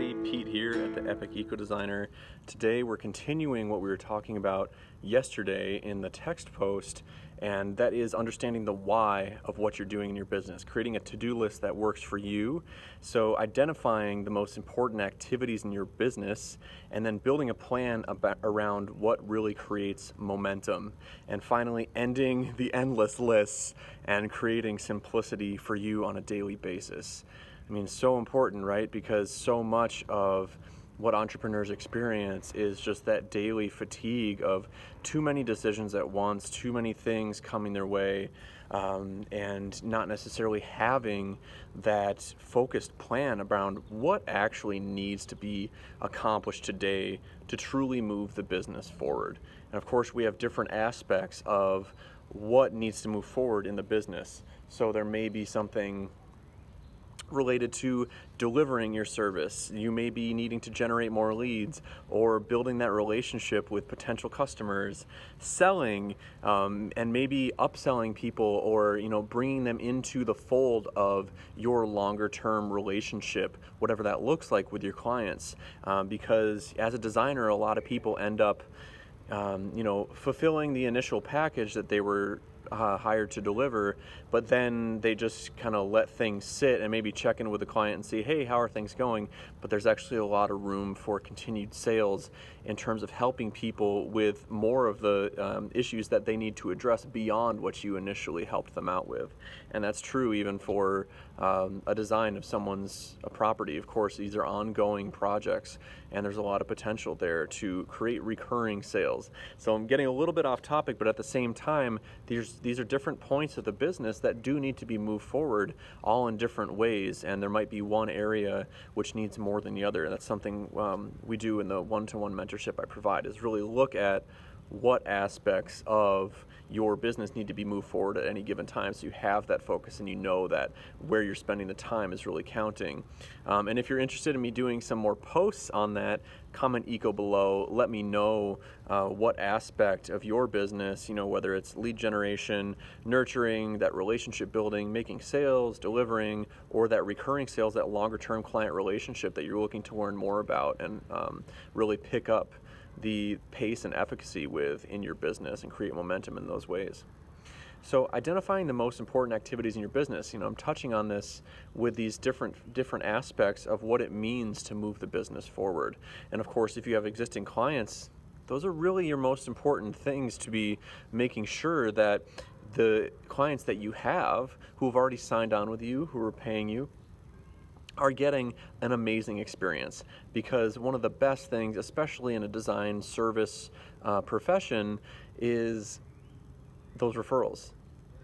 everybody, Pete here at the Epic Eco Designer. Today we're continuing what we were talking about yesterday in the text post, and that is understanding the why of what you're doing in your business, creating a to-do list that works for you. So identifying the most important activities in your business and then building a plan around what really creates momentum. And finally ending the endless lists and creating simplicity for you on a daily basis. I mean, so important, right? Because so much of what entrepreneurs experience is just that daily fatigue of too many decisions at once, too many things coming their way, and not necessarily having that focused plan around what actually needs to be accomplished today to truly move the business forward. And of course, we have different aspects of what needs to move forward in the business. So there may be something related to delivering your service. You may be needing to generate more leads or building that relationship with potential customers, selling, and maybe upselling people or bringing them into the fold of your longer term relationship, whatever that looks like with your clients. Because as a designer, a lot of people end up fulfilling the initial package that they were hired to deliver, but then they just kind of let things sit and maybe check in with the client and see, hey, how are things going? But there's actually a lot of room for continued sales in terms of helping people with more of the issues that they need to address beyond what you initially helped them out with. And that's true even for a design of someone's property. Of course, these are ongoing projects, and there's a lot of potential there to create recurring sales. So I'm getting a little bit off topic, but at the same time, these are different points of the business that do need to be moved forward, all in different ways, and there might be one area which needs more than the other. That's something we do in the one-to-one mentorship I provide, is really look at what aspects of your business need to be moved forward at any given time, so you have that focus and you know that where you're spending the time is really counting. And if you're interested in me doing some more posts on that, comment eco below. Let me know what aspect of your business, whether it's lead generation, nurturing, that relationship building, making sales, delivering, or that recurring sales, that longer term client relationship that you're looking to learn more about and really pick up the pace and efficacy with in your business and create momentum in those ways. So identifying the most important activities in your business, I'm touching on this with these different aspects of what it means to move the business forward. And of course, if you have existing clients, those are really your most important things to be making sure that the clients that you have who have already signed on with you, who are paying you, are getting an amazing experience. Because one of the best things, especially in a design service profession, is those referrals.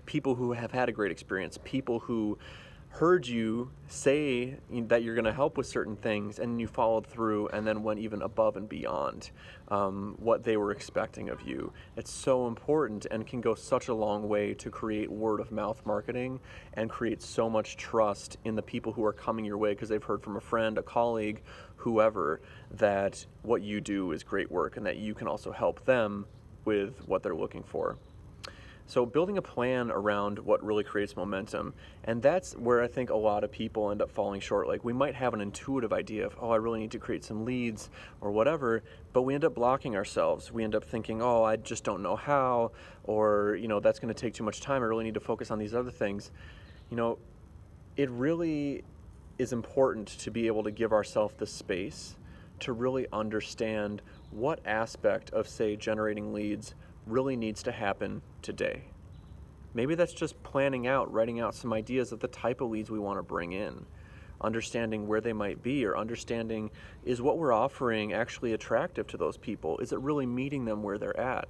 People who have had a great experience, people who heard you say that you're going to help with certain things and you followed through and then went even above and beyond what they were expecting of you. It's so important and can go such a long way to create word of mouth marketing and create so much trust in the people who are coming your way because they've heard from a friend, a colleague, whoever, that what you do is great work and that you can also help them with what they're looking for. So building a plan around what really creates momentum, and that's where I think a lot of people end up falling short. Like, we might have an intuitive idea of, I really need to create some leads or whatever, but we end up blocking ourselves. We end up thinking, I just don't know how, or, that's going to take too much time. I really need to focus on these other things. It really is important to be able to give ourselves the space to really understand what aspect of, say, generating leads really needs to happen today. Maybe that's just writing out some ideas of the type of leads we want to bring in, understanding where they might be, or understanding, is what we're offering actually attractive to those people? Is it really meeting them where they're at?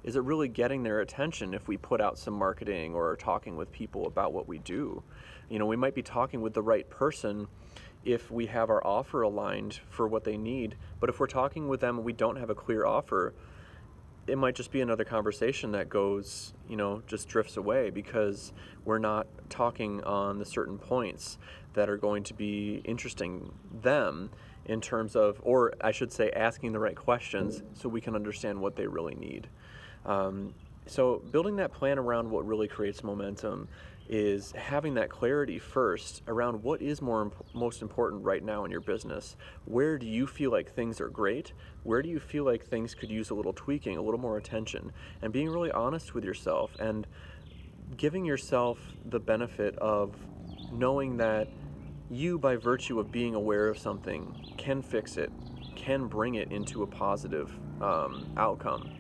Is it really getting their attention if we put out some marketing or are talking with people about what we do? We might be talking with the right person if we have our offer aligned for what they need, but if we're talking with them and we don't have a clear offer, it might just be another conversation that goes, just drifts away because we're not talking on the certain points that are going to be interesting them in terms of, or I should say, asking the right questions so we can understand what they really need. So building that plan around what really creates momentum is having that clarity first around what is most important right now in your business. Where do you feel like things are great? Where do you feel like things could use a little tweaking, a little more attention? And being really honest with yourself and giving yourself the benefit of knowing that you, by virtue of being aware of something, can fix it, can bring it into a positive outcome,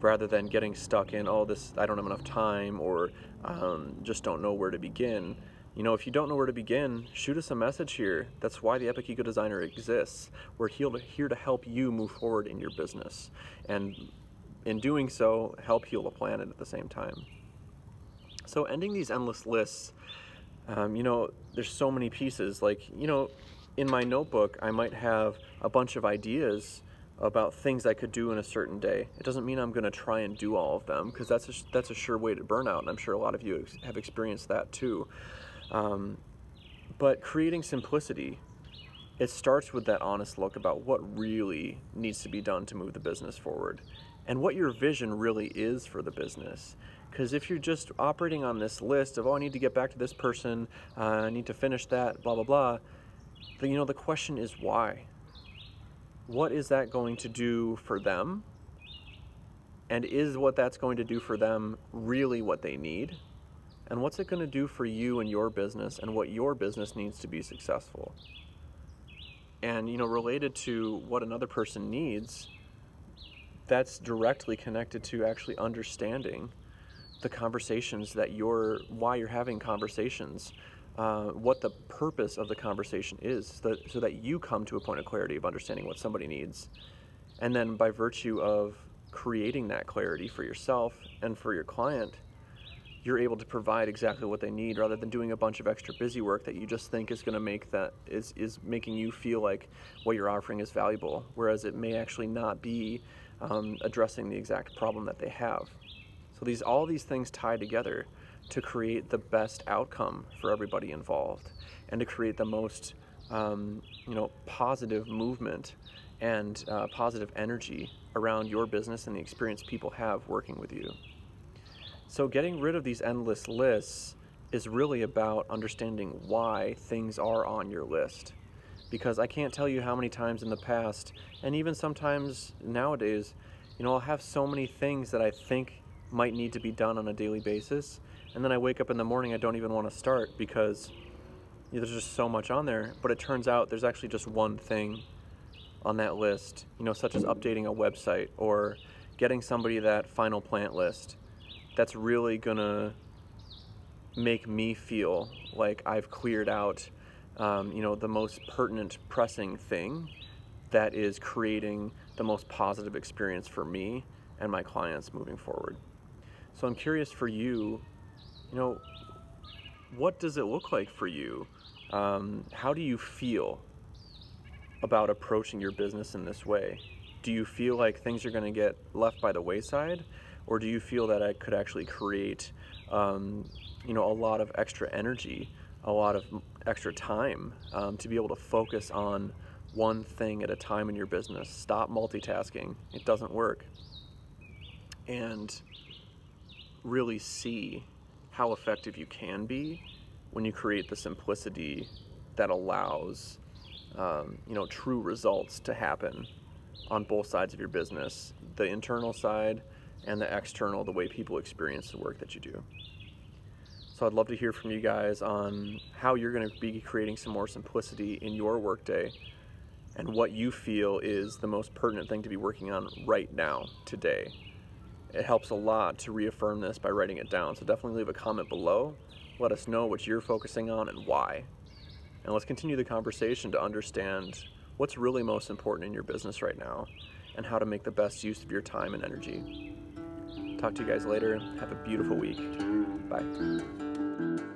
rather than getting stuck in, oh, this, I don't have enough time, or just don't know where to begin. You know, if you don't know where to begin, shoot us a message here. That's why the Epic Eco Designer exists. We're here to help you move forward in your business, and in doing so, help heal the planet at the same time. So ending these endless lists, there's so many pieces. Like, in my notebook, I might have a bunch of ideas about things I could do in a certain day. It doesn't mean I'm going to try and do all of them, because that's a sure way to burn out, and I'm sure a lot of you have experienced that too. But creating simplicity, it starts with that honest look about what really needs to be done to move the business forward, and what your vision really is for the business. Because if you're just operating on this list of, oh, I need to get back to this person, I need to finish that, blah, blah, blah, the question is why? What is that going to do for them? And is what that's going to do for them really what they need? And what's it going to do for you and your business, and what your business needs to be successful? And, related to what another person needs, that's directly connected to actually understanding the conversations why you're having conversations, what the purpose of the conversation is, so that you come to a point of clarity of understanding what somebody needs. And then by virtue of creating that clarity for yourself and for your client, you're able to provide exactly what they need, rather than doing a bunch of extra busy work that you just think is going to is making you feel like what you're offering is valuable, whereas it may actually not be addressing the exact problem that they have. So all these things tie together to create the best outcome for everybody involved, and to create the most positive movement and positive energy around your business and the experience people have working with you. So getting rid of these endless lists is really about understanding why things are on your list. Because I can't tell you how many times in the past, and even sometimes nowadays, I'll have so many things that I think might need to be done on a daily basis, and then I wake up in the morning, I don't even want to start, because there's just so much on there. But it turns out there's actually just one thing on that list, such as updating a website or getting somebody that final plant list, that's really gonna make me feel like I've cleared out the most pertinent, pressing thing that is creating the most positive experience for me and my clients moving forward. So I'm curious for you, what does it look like for you? How do you feel about approaching your business in this way? Do you feel like things are going to get left by the wayside? Or do you feel that I could actually create, a lot of extra energy, a lot of extra time to be able to focus on one thing at a time in your business? Stop multitasking. It doesn't work. And really see how effective you can be when you create the simplicity that allows true results to happen on both sides of your business, the internal side and the external, the way people experience the work that you do. So I'd love to hear from you guys on how you're going to be creating some more simplicity in your workday, and what you feel is the most pertinent thing to be working on right now, today. It helps a lot to reaffirm this by writing it down. So definitely leave a comment below. Let us know what you're focusing on and why. And let's continue the conversation to understand what's really most important in your business right now, and how to make the best use of your time and energy. Talk to you guys later. Have a beautiful week. Bye.